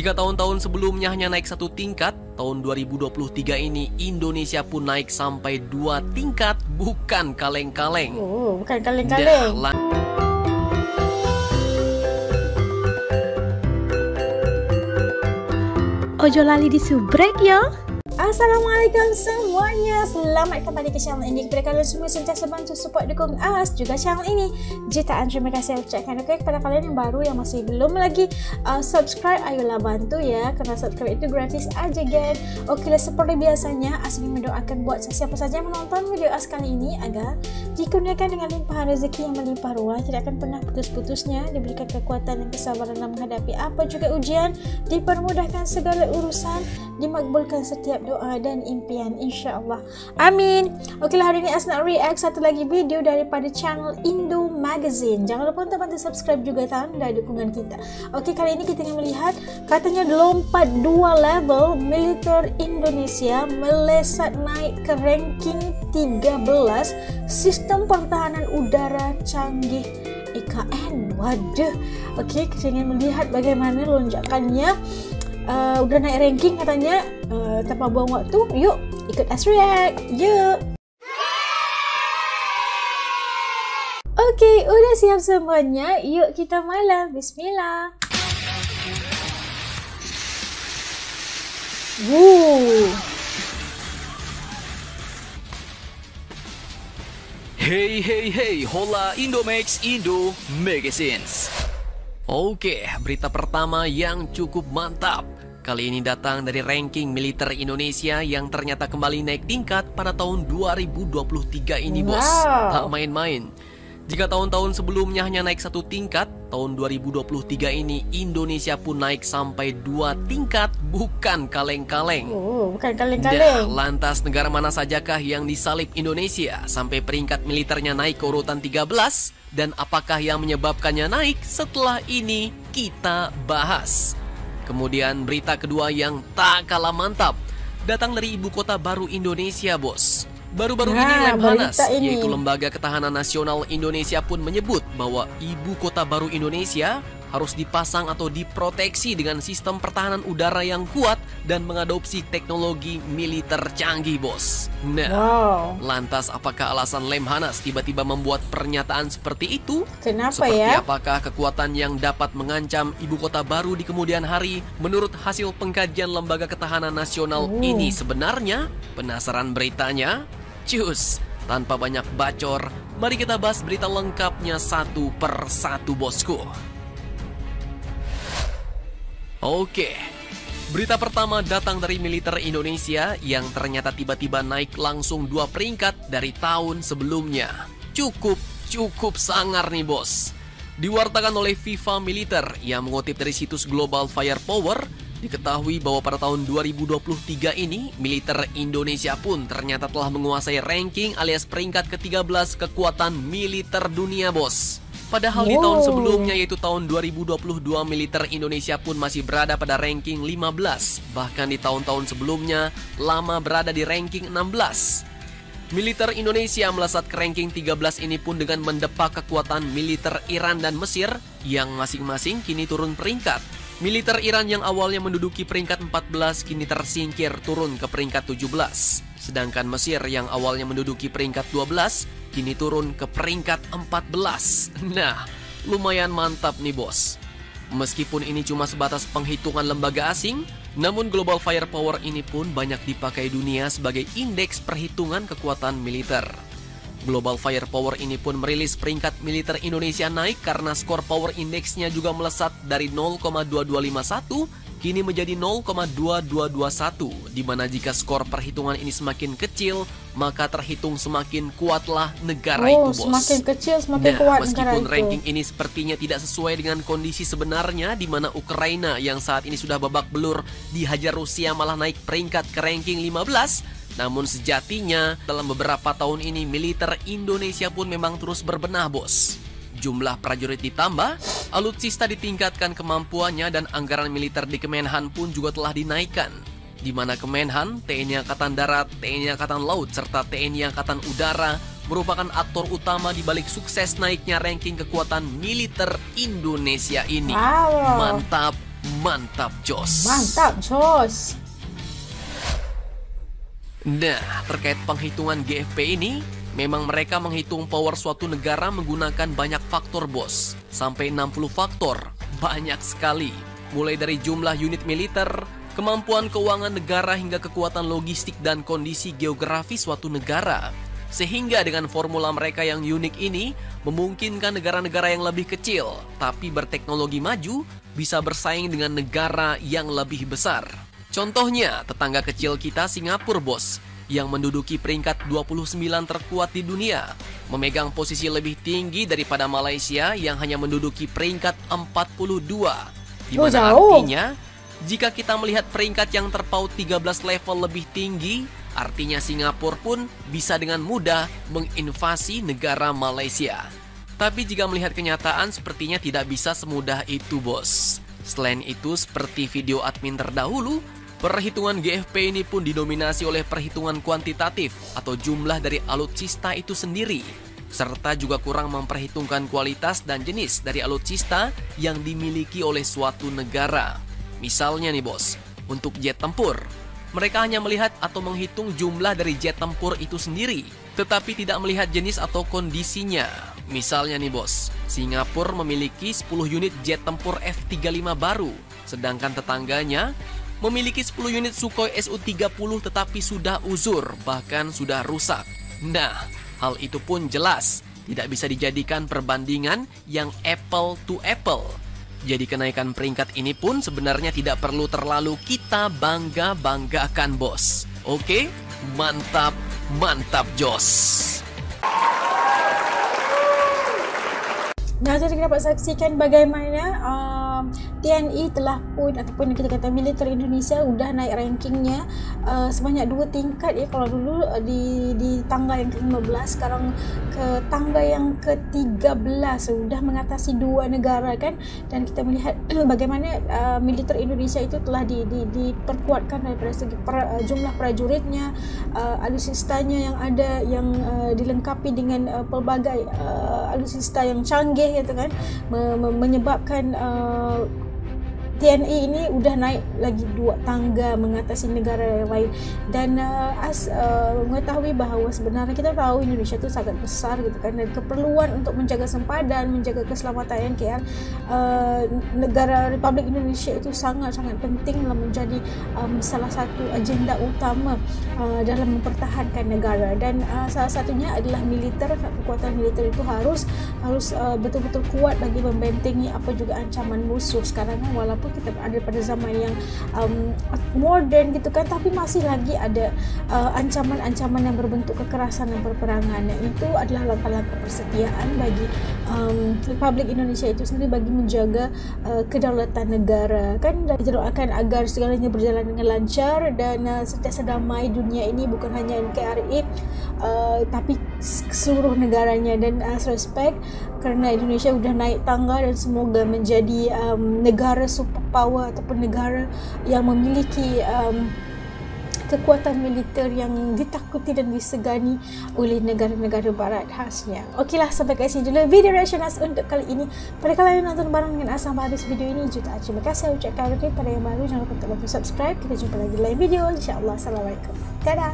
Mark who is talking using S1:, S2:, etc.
S1: Jika tahun-tahun sebelumnya hanya naik satu tingkat, tahun 2023 ini Indonesia pun naik sampai 2 tingkat, bukan kaleng-kaleng.
S2: Oh, bukan kaleng-kaleng.
S3: Ojo lali disubrek ya.
S2: Assalamualaikum semuanya. Selamat kembali ke channel ini. Kepada kalian semua sentiasa bantu support dukung Awas juga channel ini. Jutaan terima kasih saya ucapkan. Oke, kepada kalian yang baru yang masih belum lagi subscribe, ayolah bantu ya, karena subscribe itu gratis aja, guys. Oke, seperti biasanya Asli mendoakan buat siapa saja yang menonton video As kali ini agar dikurniakan dengan limpahan rezeki yang melimpah ruah, tidak akan pernah putus-putusnya, diberikan kekuatan dan kesabaran dalam menghadapi apa juga ujian, dipermudahkan segala urusan, dimakbulkan setiap doa dan impian, insyaAllah. Amin. Okeylah, hari ini As nak react satu lagi video daripada channel Indo Magazine. Jangan lupa untuk bantu subscribe juga, tanda dukungan kita. Okey, kali ini kita ingin melihat katanya lompat 2 level militer Indonesia melesat naik ke ranking 13 sistem pertahanan udara canggih EKN. Waduh. Okey, kita ingin melihat bagaimana lonjakannya. Udah naik ranking katanya. Tanpa buang waktu, yuk ikut As react. Yuk. Oke, udah siap semuanya. Yuk kita mula. Bismillah.
S1: Hey, hola Indomax Indo Magazines. Oke, berita pertama yang cukup mantap. Kali ini datang dari ranking militer Indonesia yang ternyata kembali naik tingkat pada tahun 2023 ini, bos. Tak main-main. Jika tahun-tahun sebelumnya hanya naik satu tingkat, tahun 2023 ini Indonesia pun naik sampai 2 tingkat, bukan kaleng-kaleng.
S2: Oh, bukan kaleng-kaleng.
S1: Lantas negara mana sajakah yang disalib Indonesia sampai peringkat militernya naik ke urutan 13? Dan apakah yang menyebabkannya naik? Setelah ini kita bahas. Kemudian berita kedua yang tak kalah mantap datang dari ibu kota baru Indonesia, bos. Baru-baru ini Lemhanas, yaitu Lembaga Ketahanan Nasional Indonesia pun menyebut bahwa ibu kota baru Indonesia harus dipasang atau diproteksi dengan sistem pertahanan udara yang kuat dan mengadopsi teknologi militer canggih, bos. Nah, lantas apakah alasan Lemhanas tiba-tiba membuat pernyataan seperti itu?
S2: Kenapa
S1: Seperti apakah kekuatan yang dapat mengancam ibu kota baru di kemudian hari menurut hasil pengkajian Lembaga Ketahanan Nasional ini sebenarnya? Penasaran beritanya? Cus, tanpa banyak bacor, mari kita bahas berita lengkapnya satu per satu, bosku. Oke, berita pertama datang dari militer Indonesia yang ternyata tiba-tiba naik langsung 2 peringkat dari tahun sebelumnya. Cukup sangar nih, bos. Diwartakan oleh FIFA Militer yang mengutip dari situs Global Firepower, diketahui bahwa pada tahun 2023 ini militer Indonesia pun ternyata telah menguasai ranking alias peringkat ke-13 kekuatan militer dunia, bos. Padahal di tahun sebelumnya yaitu tahun 2022 militer Indonesia pun masih berada pada ranking 15. Bahkan di tahun-tahun sebelumnya lama berada di ranking 16. Militer Indonesia melesat ke ranking 13 ini pun dengan mendepak kekuatan militer Iran dan Mesir yang masing-masing kini turun peringkat. Militer Iran yang awalnya menduduki peringkat 14 kini tersingkir turun ke peringkat 17. Sedangkan Mesir yang awalnya menduduki peringkat 12 kini turun ke peringkat 14. Nah, lumayan mantap nih, bos. Meskipun ini cuma sebatas penghitungan lembaga asing, namun Global Firepower ini pun banyak dipakai dunia sebagai indeks perhitungan kekuatan militer. Global Firepower ini pun merilis peringkat militer Indonesia naik karena skor power indeksnya juga melesat dari 0,2251 kini menjadi 0,2221, di mana jika skor perhitungan ini semakin kecil, maka terhitung semakin kuatlah negara itu, bos.
S2: Semakin kecil semakin kuat negara itu.
S1: Meskipun ranking ini sepertinya tidak sesuai dengan kondisi sebenarnya, di mana Ukraina yang saat ini sudah babak belur dihajar Rusia malah naik peringkat ke ranking 15. Namun sejatinya dalam beberapa tahun ini militer Indonesia pun memang terus berbenah, bos. Jumlah prajurit ditambah, alutsista ditingkatkan kemampuannya dan anggaran militer di Kemenhan pun juga telah dinaikkan. Di mana Kemenhan, TNI Angkatan Darat, TNI Angkatan Laut, serta TNI Angkatan Udara merupakan aktor utama di balik sukses naiknya ranking kekuatan militer Indonesia ini. Mantap, mantap jos.
S2: Mantap, Jos.
S1: Nah, terkait penghitungan GFP ini, memang mereka menghitung power suatu negara menggunakan banyak faktor bos. Sampai 60 faktor, banyak sekali. Mulai dari jumlah unit militer, kemampuan keuangan negara hingga kekuatan logistik dan kondisi geografis suatu negara. Sehingga dengan formula mereka yang unik ini, memungkinkan negara-negara yang lebih kecil, tapi berteknologi maju, bisa bersaing dengan negara yang lebih besar. Contohnya, tetangga kecil kita Singapura bos, yang menduduki peringkat 29 terkuat di dunia, memegang posisi lebih tinggi daripada Malaysia yang hanya menduduki peringkat 42. Di mana artinya, jika kita melihat peringkat yang terpaut 13 level lebih tinggi, artinya Singapura pun bisa dengan mudah menginvasi negara Malaysia. Tapi jika melihat kenyataan sepertinya tidak bisa semudah itu bos. Selain itu, seperti video admin terdahulu, perhitungan GFP ini pun didominasi oleh perhitungan kuantitatif atau jumlah dari alutsista itu sendiri, serta juga kurang memperhitungkan kualitas dan jenis dari alutsista yang dimiliki oleh suatu negara. Misalnya nih bos, untuk jet tempur, mereka hanya melihat atau menghitung jumlah dari jet tempur itu sendiri, tetapi tidak melihat jenis atau kondisinya. Misalnya nih bos, Singapura memiliki 10 unit jet tempur F-35 baru, sedangkan tetangganya memiliki 10 unit Sukhoi Su-30 tetapi sudah uzur, bahkan sudah rusak. Nah, hal itu pun jelas tidak bisa dijadikan perbandingan yang apple to apple. Jadi kenaikan peringkat ini pun sebenarnya tidak perlu terlalu kita bangga-banggakan bos. Oke, mantap, mantap jos.
S2: Nah, tadi kita dapat saksikan bagaimana TNI telah pun ataupun kita kata militer Indonesia sudah naik rankingnya sebanyak 2 tingkat ya. Kalau dulu di tangga yang ke-15, sekarang ke tangga yang ke-13, sudah mengatasi 2 negara kan. Dan kita melihat bagaimana militer Indonesia itu telah diperkuatkan daripada segi jumlah prajuritnya, alutsistanya yang ada, yang dilengkapi dengan pelbagai alutsista yang canggih gitu kan, menyebabkan TNI ini udah naik lagi 2 tangga mengatasi negara yang lain. Dan mengetahui bahawa sebenarnya kita tahu Indonesia itu sangat besar gitu kan, dan keperluan untuk menjaga sempadan, menjaga keselamatan NKR negara Republik Indonesia itu sangat-sangat penting dalam menjadi salah satu agenda utama dalam mempertahankan negara. Dan salah satunya adalah militer. Kekuatan militer itu harus betul-betul kuat bagi membentengi apa juga ancaman musuh. Sekarang walaupun kita ada pada zaman yang modern gitu kan, tapi masih lagi ada ancaman-ancaman yang berbentuk kekerasan dan perperangan. Itu adalah langkah-langkah persediaan bagi Republik Indonesia itu sendiri bagi menjaga kedaulatan negara kan, dan didoakan agar segalanya berjalan dengan lancar dan sentiasa damai dunia ini, bukan hanya NKRI tapi seluruh negaranya. Dan respect kerana Indonesia sudah naik tangga dan semoga menjadi negara superpower ataupun negara yang memiliki kekuatan militer yang ditakuti dan disegani oleh negara-negara barat khasnya. Okeylah, sampai kat sini dulu video reaction As untuk kali ini. Pada kalian yang nonton bareng dengan As sampai habis video ini, jutaan terima kasih saya ucapkan. Pada yang baru, jangan lupa untuk subscribe. Kita jumpa lagi lain video, insyaAllah. Assalamualaikum. Dadah.